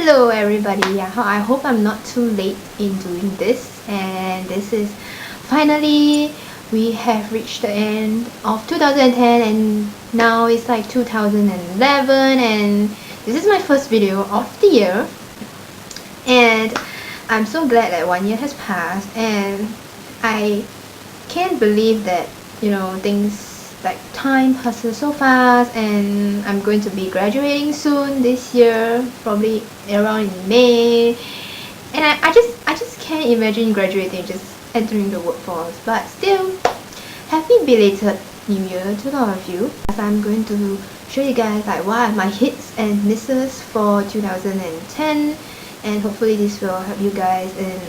Hello everybody, yeah, I hope I'm not too late in doing this, and this is finally we have reached the end of 2010 and now it's like 2011 and this is my first video of the year, and I'm so glad that 1 year has passed and I can't believe that, you know, things like time passes so fast, and I'm going to be graduating soon this year, probably around in May, and I just can't imagine graduating, just entering the workforce. But still, happy belated New Year to all of you. As I'm going to show you guys like what are my hits and misses for 2010, and hopefully this will help you guys in,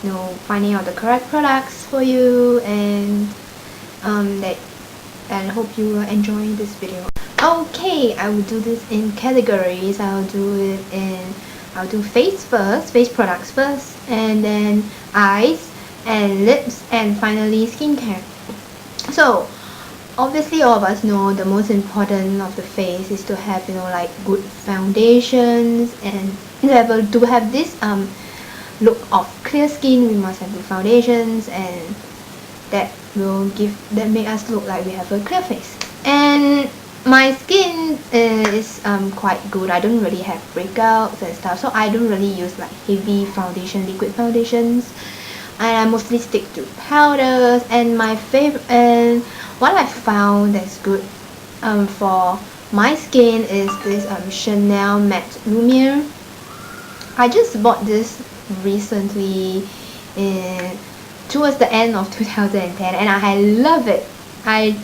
you know, finding out the correct products for you, and I hope you will enjoy this video. Okay, I will do this in categories. I'll do face first, face products first, and then eyes and lips, and finally skincare. So obviously all of us know the most important of the face is to have, you know, like good foundations, and to have this look of clear skin, we must have good foundations, and that make us look like we have a clear face. And my skin is quite good. I don't really have breakouts and stuff, so I don't really use like heavy foundation, liquid foundations, and I mostly stick to powders. And my favorite, and what I found that's good for my skin is this Chanel Matte Lumiere. I just bought this recently towards the end of 2010, and I love it. I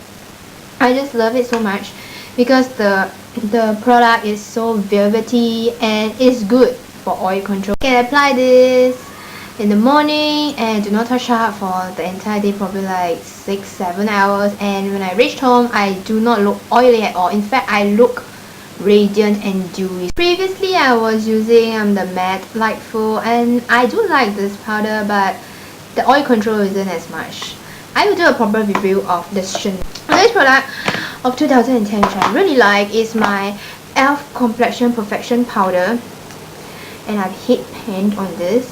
just love it so much because the product is so velvety and it's good for oil control. You can apply this in the morning and do not touch up for the entire day, probably like 6-7 hours, and when I reached home I do not look oily at all. In fact, I look radiant and dewy. Previously I was using the matte Lightful, and I do like this powder, but the oil control isn't as much. I will do a proper review of this Chanel. This product of 2010 which I really like is my e.l.f. Complexion Perfection Powder, and I've hit paint on this.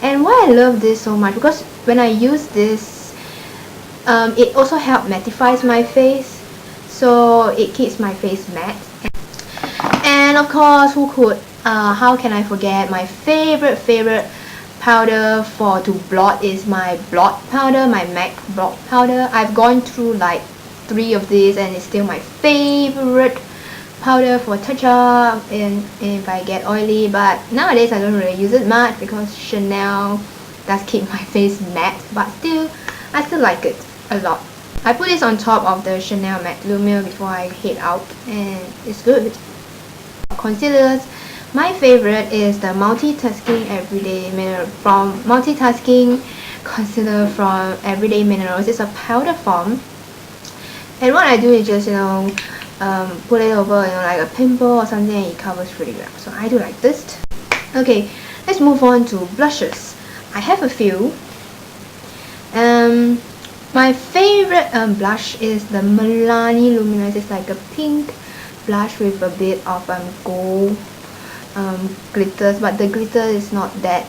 And why I love this so much, because when I use this, it also helps mattifies my face, so it keeps my face matte. And of course, how can I forget my favorite powder to blot is my blot powder, my MAC blot powder. I've gone through like 3 of these and it's still my favorite powder for touch up and if I get oily, but nowadays I don't really use it much because Chanel does keep my face matte, but still I still like it a lot. I put this on top of the Chanel Matte Lumiere before I head out, and it's good. Concealers, my favorite is the Multitasking Everyday Mineral from Multitasking Concealer from Everyday Minerals. It's a powder form, and what I do is just, you know, put it over, you know, like a pimple or something, and it covers pretty well. So I do like this. Okay, let's move on to blushes. I have a few. My favorite blush is the Milani Luminous. It's like a pink blush with a bit of gold glitters, but the glitter is not that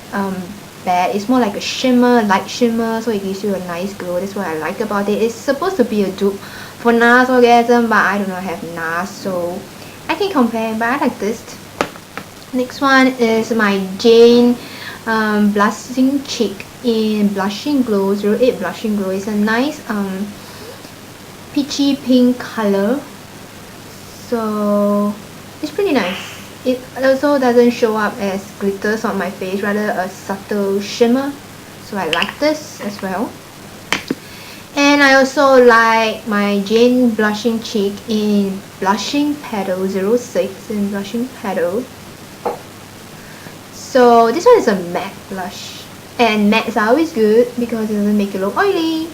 bad. It's more like a shimmer, light shimmer, so it gives you a nice glow. That's what I like about it. It's supposed to be a dupe for NARS Orgasm, but I do not have NARS, so I can compare, but I like this. Next one is my Jane Blushing Cheek in Blushing Glow 08 Blushing Glow. It's a nice peachy pink color, so it's pretty nice. It also doesn't show up as glitters on my face, rather a subtle shimmer, so I like this as well. And I also like my Jane Blushing Cheek in Blushing Petal 06 in Blushing Petal. So this one is a matte blush, and mattes are always good because it doesn't make you look oily.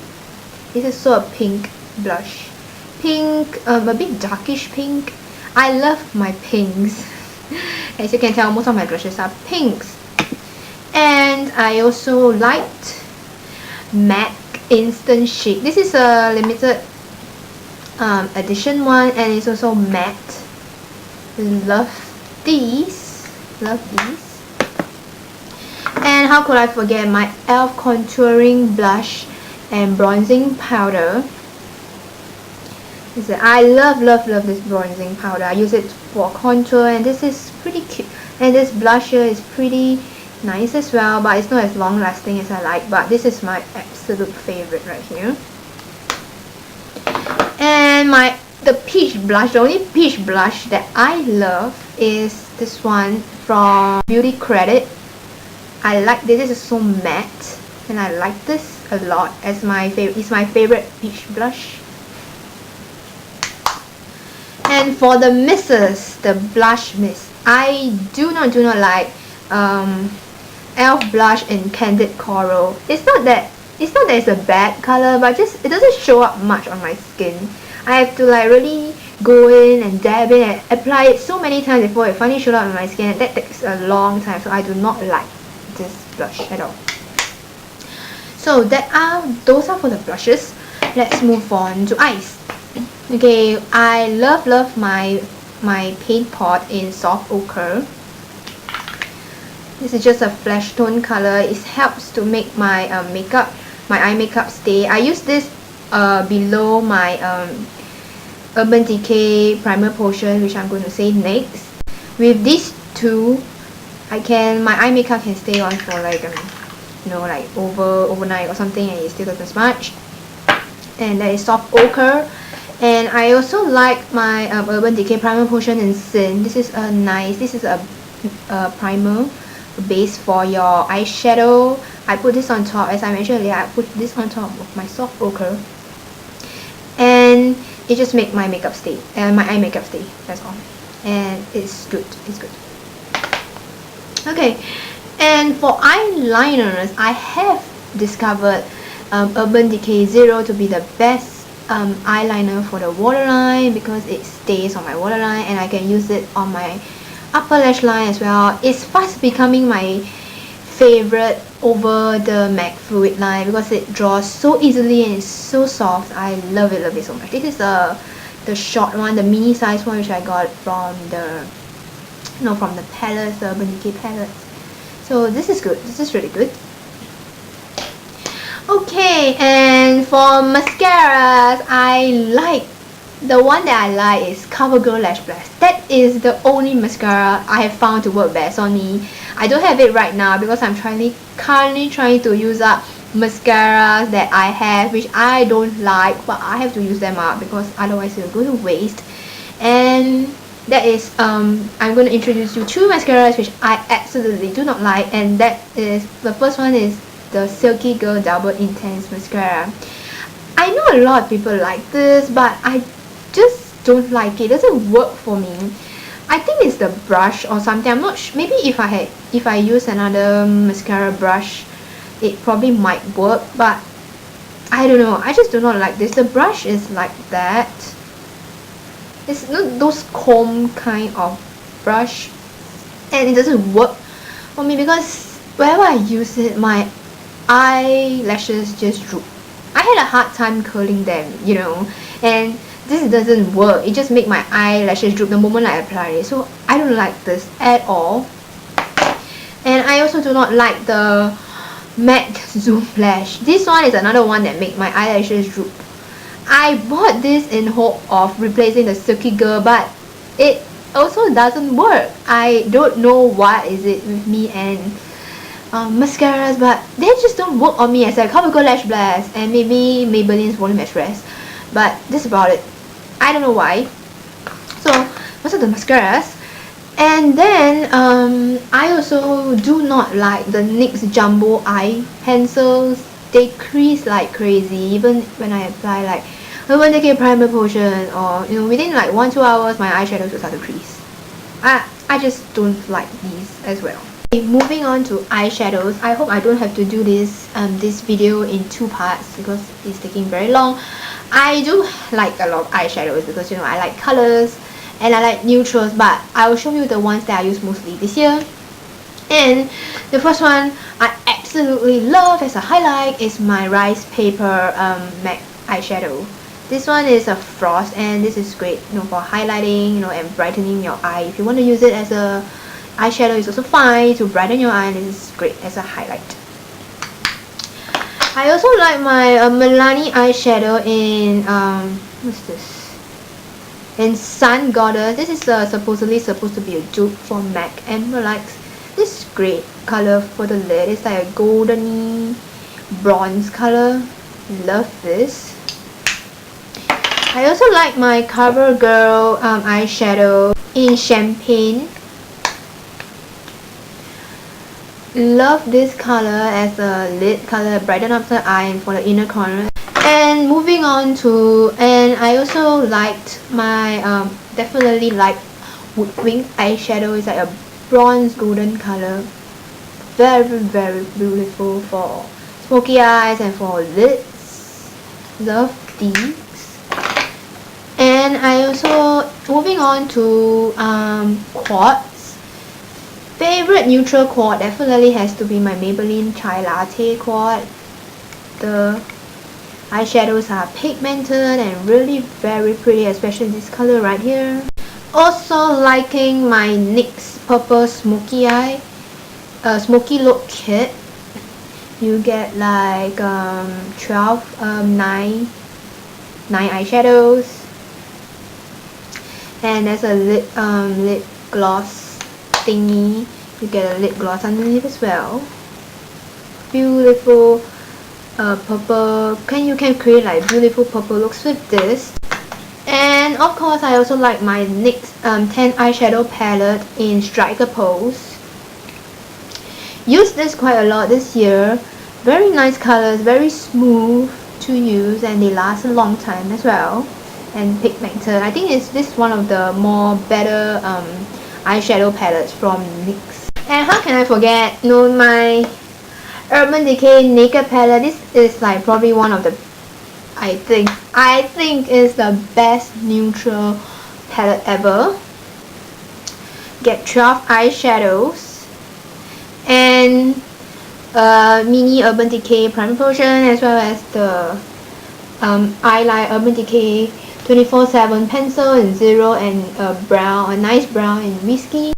This is so a pink blush, pink, a bit darkish pink. I love my pinks. As you can tell, most of my blushes are pinks. And I also liked MAC Instant Chic. This is a limited edition one, and it's also matte. Love these. how could I forget my e.l.f. contouring blush and bronzing powder. I love this bronzing powder. I use it for contour, and this is pretty cute. And this blusher is pretty nice as well, but it's not as long lasting as I like. But this is my absolute favorite right here. And the peach blush, the only peach blush that I love is this one from Beauty Credit. I like this. This is so matte, and I like this a lot as my favorite. It's my favorite peach blush. And for the misses, the blush mist, I do not like e.l.f. blush in Candid Coral. It's not that it's a bad color, but just it doesn't show up much on my skin. I have to like really go in and dab in and apply it so many times before it finally shows up on my skin, and that takes a long time. So I do not like this blush at all. So those are for the blushes. Let's move on to eyes. Okay, I love my paint pot in soft ochre. This is just a flesh tone color. It helps to make my eye makeup stay. I use this below my Urban Decay primer potion, which I'm going to say next. With these two, my eye makeup can stay on for like like overnight or something, and it still doesn't smudge. And that is soft ochre. And I also like my Urban Decay primer potion in Sin. This is a primer base for your eyeshadow. I put this on top, as I mentioned earlier. I put this on top of my soft ochre, and it just makes my makeup stay, my eye makeup stay. That's all, and it's good. It's good. Okay, and for eyeliners, I have discovered Urban Decay Zero to be the best eyeliner for the waterline, because it stays on my waterline and I can use it on my upper lash line as well. It's fast becoming my favorite over the MAC Fluid line because it draws so easily and it's so soft. I love it so much. This is the short one, the mini size one, which I got from the palettes, the Urban Decay palettes. So this is good. This is really good. Okay, and for mascaras, the one that I like is CoverGirl Lash Blast. That is the only mascara I have found to work best on me. I don't have it right now because I'm currently trying to use up mascaras that I have, which I don't like, but I have to use them up because otherwise it will go to waste. And that is I'm going to introduce you two mascaras which I absolutely do not like, and that is, the first one is the Silky Girl Double Intense Mascara. I know a lot of people like this, but I just don't like it. It doesn't work for me. I think it's the brush or something. I'm not sure. Maybe if I use another mascara brush, it probably might work, but I don't know. I just do not like this. The brush is like that. It's not those comb kind of brush, and it doesn't work for me because whenever I use it, my eyelashes just droop. I had a hard time curling them, and this doesn't work. It just makes my eyelashes droop the moment I apply it. So I don't like this at all. And I also do not like the MAC Zoom Lash. This one is another one that makes my eyelashes droop. I bought this in hope of replacing the Silky Girl, but it also doesn't work. I don't know what is it with me and mascaras, but they just don't work on me, as I CoverGirl Lash Blast and maybe Maybelline's Volume Express, but that's about it. I don't know why. So those are the mascaras. And then I also do not like the NYX Jumbo Eye Pencils. They crease like crazy even when I apply like Urban Decay Primer Potion, or within like 1-2 hours my eyeshadows will start to crease. I just don't like these as well. Okay, moving on to eyeshadows. I hope I don't have to do this video in 2 parts because it's taking very long. I do like a lot of eyeshadows because I like colors and I like neutrals, but I will show you the ones that I use mostly this year. And the first one I absolutely love as a highlight is my Rice Paper MAC eyeshadow. This one is a frost, and this is great for highlighting and brightening your eye. If you want to use it as a eyeshadow is also fine to brighten your eye, and this is great as a highlight. I also like my Milani eyeshadow in what's this? In Sun Goddess. This is supposedly supposed to be a dupe for MAC Emeralds. This is great color for the lid. It's like a goldeny bronze color. Love this. I also like my CoverGirl eyeshadow in Champagne. Love this color as a lid color, brighten up the eye and for the inner corner. And moving on to, and I also liked my definitely like Woodwing eyeshadow. It's like a bronze golden color, very beautiful for smoky eyes and for lids. Love these. And I also, moving on to quartz. Favorite neutral quartz definitely has to be my Maybelline Chai Latte quartz. The eyeshadows are pigmented and really very pretty, especially this color right here. Also liking my NYX Purple Smoky Eye, Smoky Look Kit. You get like 9 eyeshadows, and there's a lip gloss thingy. You get a lip gloss underneath as well. Beautiful purple. You can create like beautiful purple looks with this. And of course, I also like my NYX 10 eyeshadow palette in Striker Pose. Used this quite a lot this year. Very nice colors, very smooth to use, and they last a long time as well. And pigmented. I think this one of the better eyeshadow palettes from NYX. And how can I forget? My Urban Decay Naked palette. This is like probably one of the, I think is the best neutral palette ever. Get 12 eyeshadows and mini Urban Decay Prime Potion, as well as the eyeliner Urban Decay 24/7 pencil in Zero and a nice brown in Whiskey.